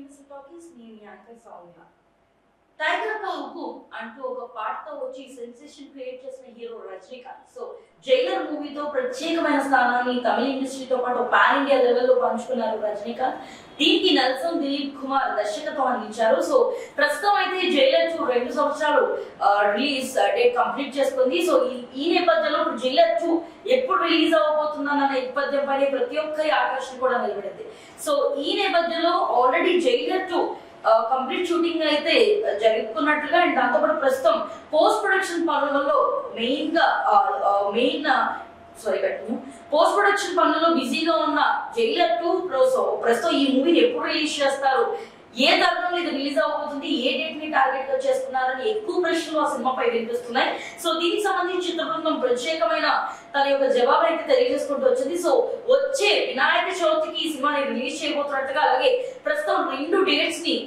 Universal talkies నేను anchor Soumya. Tiger కా హుకుం అంటూ ఒక పాటతో వచ్చి సెన్సేషన్ క్రియేట్ చేసిన హీరో రజనీకాంత్. సో జైలర్ మూవీతో ప్రత్యేకమైన స్థానాన్ని తమిళ ఇండస్ట్రీతో పాటు పాన్ ఇండియా లెవెల్లో పంచుకున్నారు రజనీకాంత్. దీనికి నెల్సన్ దిలీప్ కుమార్ దర్శకత్వం అందించారు. సో ప్రస్తుతం అయితే జైలర్ 2 2 సంవత్సరాలు రిలీజ్ డేట్ కంప్లీట్ చేసుకుంది. సో ఈ నేపథ్యంలో ఇప్పుడు జైలర్ 2 ఎప్పుడు రిలీజ్ అవ్వబోతుందన్న నేపథ్యం పైన ప్రతి ఒక్కరి ఆకర్షణ కూడా నిలబడింది. సో ఈ నేపథ్యంలో ఆల్రెడీ జైలర్ 2 కంప్లీట్ షూటింగ్ అయితే జరుగుతున్నట్లుగా అండ్ దాంతోపాటు ప్రస్తుతం పోస్ట్ ప్రొడక్షన్ పనులలో పోస్ట్ ప్రొడక్షన్ పనులలో బిజీగా ఉన్న జైలర్ 2 ప్రస్తుతం ఈ మూవీని ఎప్పుడు రిలీజ్ చేస్తారు, ఏ తరుణంలో ఇది రిలీజ్ అవబోతుంది, ఏ డేట్ ని టార్గెట్ గా చేస్తున్నారని ఎక్కువ ప్రశ్నలు ఆ సినిమాపై వినిపిస్తున్నాయి. సో దీనికి సంబంధించి చిత్ర బృందం ప్రత్యేకమైన తన యొక్క జవాబు అయితే తెలియజేసుకుంటూ వచ్చింది. సో వచ్చే వినాయక చవితికి ఈ సినిమాని రిలీజ్ చేయబోతున్నట్టుగా, అలాగే ప్రస్తుతం 2 డేట్స్ ని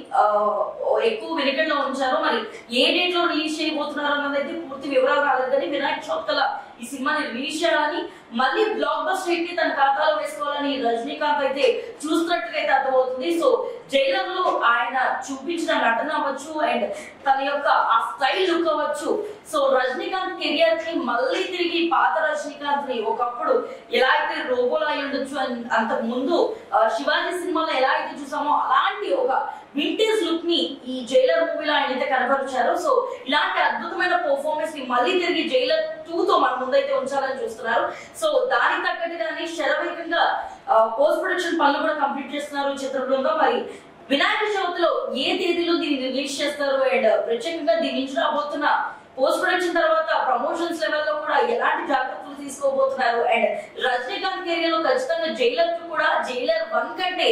ఎక్కువ వెనుకల్లో ఉంచారు. మరి ఏ డేట్ లో రిలీజ్ చేయబోతున్నారు అన్నది అయితే పూర్తి వివరాలు రాలేదు, కానీ వినాయక చవితి కల్లా ఈ సినిమాని రిలీజ్ చేయాలని, మళ్ళీ బ్లాక్ బస్టర్ హిట్ ని తన ఖాతాలో వేసుకోవాలని రజనీకాంత్ అయితే చూస్తున్నట్టుగా అయితే అర్థమవుతుంది. సో జైలర్ లో ఆయన చూపించిన నటన అవ్వచ్చు అండ్ తన యొక్క ఆ స్టైల్ లుక్ అవ్వచ్చు, సో రజనీకాంత్ కెరియర్ కి మళ్ళీ తిరిగి పాత రజనీకాంత్ ని ఒకప్పుడు ఎలా అయితే రోబోలో అయి ఉండొచ్చు అంతకు ముందు శివాజీ సినిమాలో ఎలా అయితే చూసామో అలాంటి ఒక వింటేజ్ లుక్ ని ఈ జైలర్ మూవీలో ఆయన అయితే కనబరిచారు. సో ఇలాంటి అద్భుతమైన పర్ఫార్మెన్స్ ని మళ్ళీ తిరిగి జైలర్ 2 తో మన ముందైతే ఉంచాలని చూస్తున్నారు. సో దానికి తగ్గట్టుగానే శరవేగంగా పోస్ట్ ప్రొడక్షన్ పనులు కూడా కంప్లీట్ చేస్తున్నారు చిత్ర బృందం. మరి వినాయక చవితిలో ఏ తేదీలో దీన్ని రిలీజ్ చేస్తారు అండ్ ప్రత్యేకంగా దీని నుంచి రాబోతున్న పోస్ట్ ప్రొడక్షన్ తర్వాత ప్రమోషన్స్ లెవెల్లో కూడా ఎలాంటి జాగ్రత్తలు తీసుకోబోతున్నారు అండ్ రజనీకాంత్ కెరియర్ లో ఖచ్చితంగా జైలర్ 2 కూడా జైలర్ 1 కంటే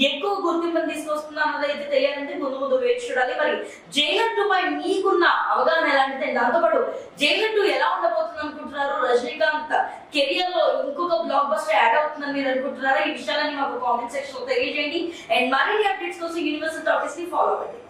ఎక్కువ గుర్తింపుని తీసుకొస్తుందా అన్నది అయితే తెలియాలంటే ముందు వేచి చూడాలి. మరి జైలర్ 2 పై మీకున్న అవగాహన ఎలాంటిది, దాంతోపాటు జైలర్ 2 ఎలా ఉండబోతుంది అనుకుంటున్నారు, రజనీకాంత్ కెరియర్ లో ఇంకొక బ్లాక్ బస్టర్ యాడ్ అవుతుందని మీరు అనుకుంటున్నారా? ఈ విషయాలని మాకు కామెంట్ సెక్షన్ లో తెలియజేయండి అండ్ మరిన్ని అప్డేట్స్ కోసం యూనివర్సల్ టాకీస్ ని ఫాలో అవ్వండి.